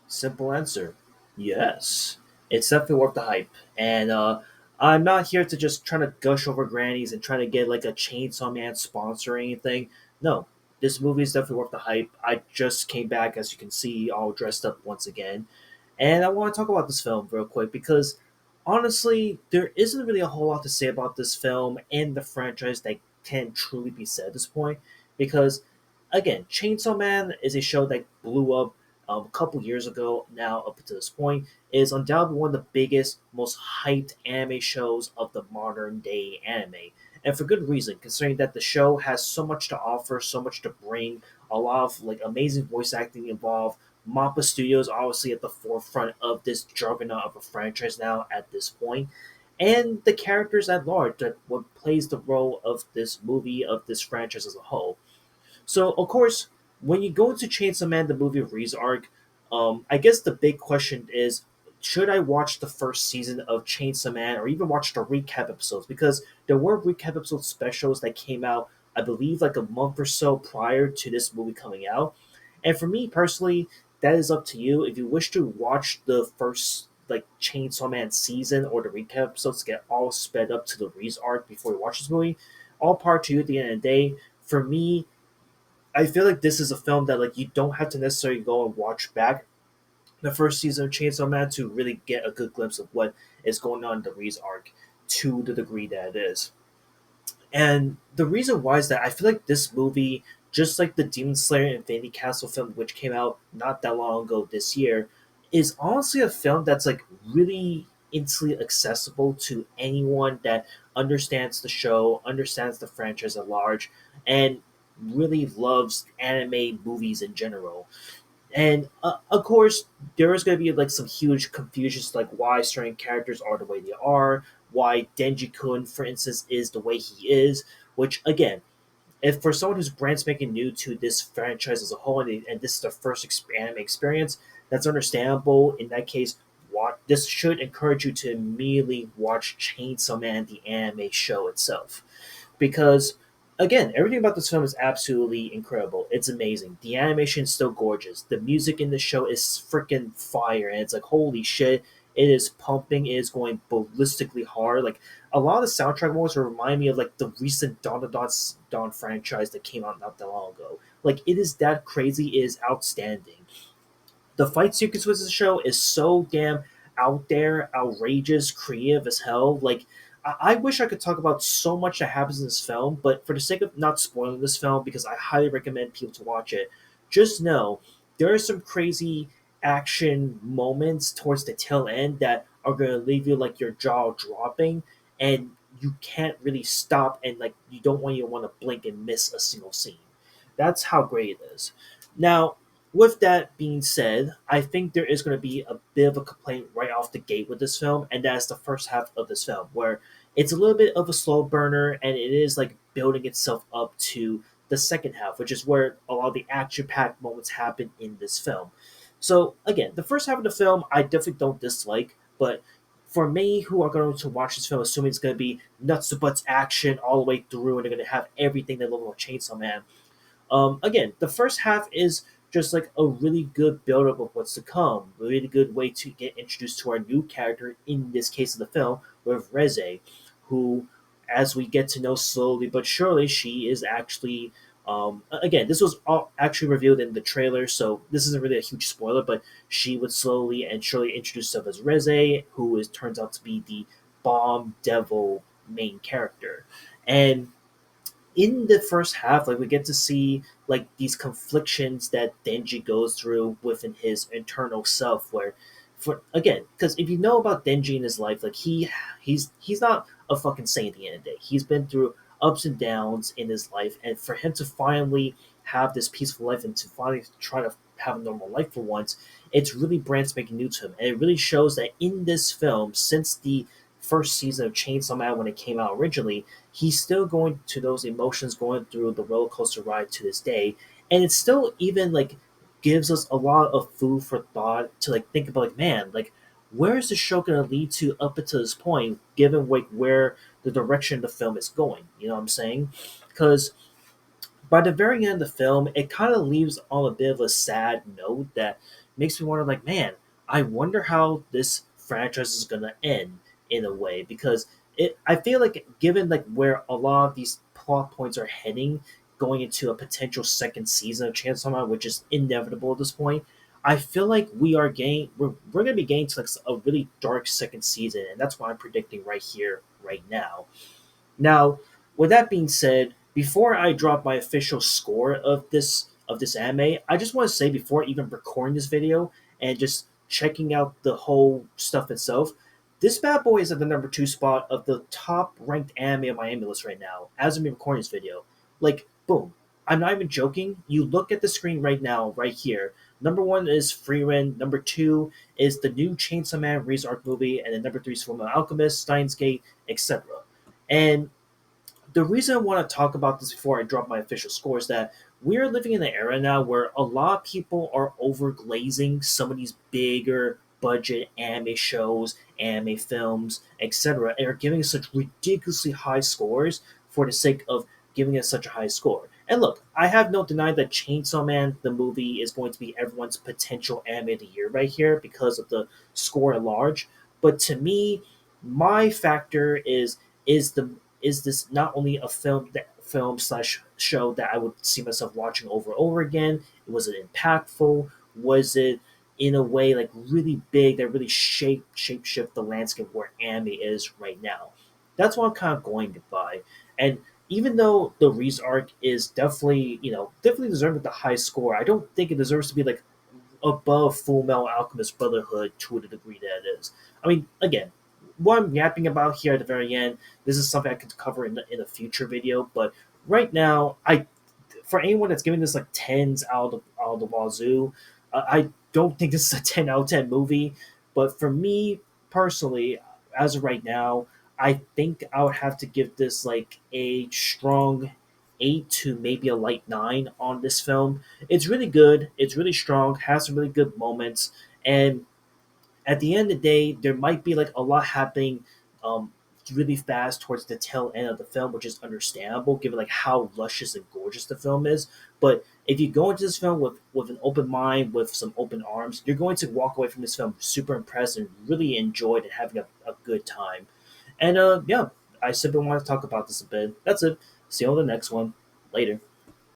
Simple answer. Yes. It's definitely worth the hype. And I'm not here to just try to gush over grannies and try to get like a Chainsaw Man sponsor or anything. No. This movie is definitely worth the hype. I just came back, as you can see, all dressed up once again. And I want to talk about this film real quick because honestly, there isn't really a whole lot to say about this film and the franchise that can truly be said at this point. Because, again, Chainsaw Man is a show that blew up a couple years ago now up to this point. It is undoubtedly one of the biggest, most hyped anime shows of the modern day anime. And for good reason, considering that the show has so much to offer, so much to bring, a lot of like amazing voice acting involved. Mappa Studios obviously at the forefront of this juggernaut of a franchise now at this point, and the characters at large that what plays the role of this movie of this franchise as a whole. So of course, when you go into Chainsaw Man, the movie of Reze arc, I guess the big question is, should I watch the first season of Chainsaw Man or even watch the recap episodes? Because there were recap episode specials that came out, I believe, like a month or so prior to this movie coming out. And for me personally, that is up to you. If you wish to watch the first like Chainsaw Man season or the recap episodes to get all sped up to the Reze arc before you watch this movie, all part to you at the end of the day. For me, I feel like this is a film that like you don't have to necessarily go and watch back the first season of Chainsaw Man to really get a good glimpse of what is going on in the Reese arc to the degree that it is. And the reason why is that I feel like this movie, just like the Demon Slayer Infinity Castle film, which came out not that long ago this year, is honestly a film that's like really instantly accessible to anyone that understands the show, understands the franchise at large, and really loves anime movies in general. And of course, there is going to be like some huge confusions, like why certain characters are the way they are, why Denji Kun, for instance, is the way he is. Which again, if for someone who's brand spanking new to this franchise as a whole, and this is their first anime experience, that's understandable. In that case, what this should encourage you to immediately watch Chainsaw Man, the anime show itself, because again, everything about this film is absolutely incredible. It's amazing. The animation is still gorgeous. The music in the show is freaking fire, and it's like holy shit. It is pumping. It is going ballistically hard. Like a lot of the soundtrack moments remind me of like the recent Dawn franchise that came out not that long ago. Like it is that crazy. It is outstanding. The fight sequence with the show is so damn out there, outrageous, creative as hell. Like I wish I could talk about so much that happens in this film, but for the sake of not spoiling this film, because I highly recommend people to watch it, just know there are some crazy action moments towards the tail end that are going to leave you like your jaw dropping, and you can't really stop, and like you don't want you want to blink and miss a single scene. That's how great it is. Now, with that being said, I think there is going to be a bit of a complaint right off the gate with this film, and that's the first half of this film, where it's a little bit of a slow burner, and it is like building itself up to the second half, which is where a lot of the action-packed moments happen in this film. So again, the first half of the film I definitely don't dislike, but for me, who are going to watch this film, assuming it's going to be nuts to butts action all the way through, and they're going to have everything they love about Chainsaw Man, again, the first half is just like a really good build-up of what's to come. A really good way to get introduced to our new character, in this case of the film, with Reze, who, as we get to know slowly but surely, she is actually. Again, this was all actually revealed in the trailer, so this isn't really a huge spoiler, but she would slowly and surely introduce herself as Reze, who is turns out to be the bomb devil main character. And in the first half, like we get to see like these conflictions that Denji goes through within his internal self. Where, for again, because if you know about Denji in his life, like he's not a fucking saint at the end of the day. He's been through ups and downs in his life, and for him to finally have this peaceful life and to finally try to have a normal life for once, it's really brand spanking new to him, and it really shows that in this film, since the first season of Chainsaw Man when it came out originally, he's still going to those emotions, going through the roller coaster ride to this day, and it still even like gives us a lot of food for thought to like think about, like, man, like where is the show going to lead to up until this point, given like where the direction the film is going. You know what I'm saying? Because by the very end of the film, it kind of leaves on a bit of a sad note that makes me wonder, like, man, I wonder how this franchise is gonna end in a way, because I feel like, given like where a lot of these plot points are heading, going into a potential second season of Chainsaw Man, which is inevitable at this point. I feel like we're gonna be getting to like a really dark second season, and that's what I'm predicting right here, right now. Now, with that being said, before I drop my official score of this anime, I just want to say, before even recording this video and just checking out the whole stuff itself, this bad boy is at the number 2 spot of the top ranked anime on my anime list right now as I'm recording this video. Like, boom. I'm not even joking. You look at the screen right now, right here. Number 1 is Free Rent. Number 2 is the new Chainsaw Man Reze Arc movie, and then number 3 is Fullmetal Alchemist, Steins Gate, etc. And the reason I want to talk about this before I drop my official score is that we're living in an era now where a lot of people are overglazing some of these bigger budget anime shows, anime films, etc., and are giving us such ridiculously high scores for the sake of giving us such a high score. And look, I have no denying that Chainsaw Man, the movie, is going to be everyone's potential anime of the year right here because of the score at large. But to me, my factor is the is this not only a film slash show that I would see myself watching over and over again? Was it impactful? Was it in a way like really big that really shape shift the landscape where anime is right now? That's what I'm kind of going by. And even though the Reese arc is definitely, definitely deserving the high score, I don't think it deserves to be like above Full Metal Alchemist Brotherhood to the degree that it is. I mean, again, what I'm yapping about here at the very end, this is something I could cover in a future video. But right now, for anyone that's giving this like tens out of the wazoo, I don't think this is a 10 out of 10 movie. But for me personally, as of right now, I think I would have to give this like a strong 8 to maybe a light 9 on this film. It's really good. It's really strong. Has some really good moments, and at the end of the day, there might be like a lot happening um, really fast towards the tail end of the film, which is understandable given like how luscious and gorgeous the film is. But if you go into this film with an open mind, with some open arms, you're going to walk away from this film super impressed and really enjoyed and having a good time. And yeah, I simply want to talk about this a bit. That's it. See you on the next one. Later.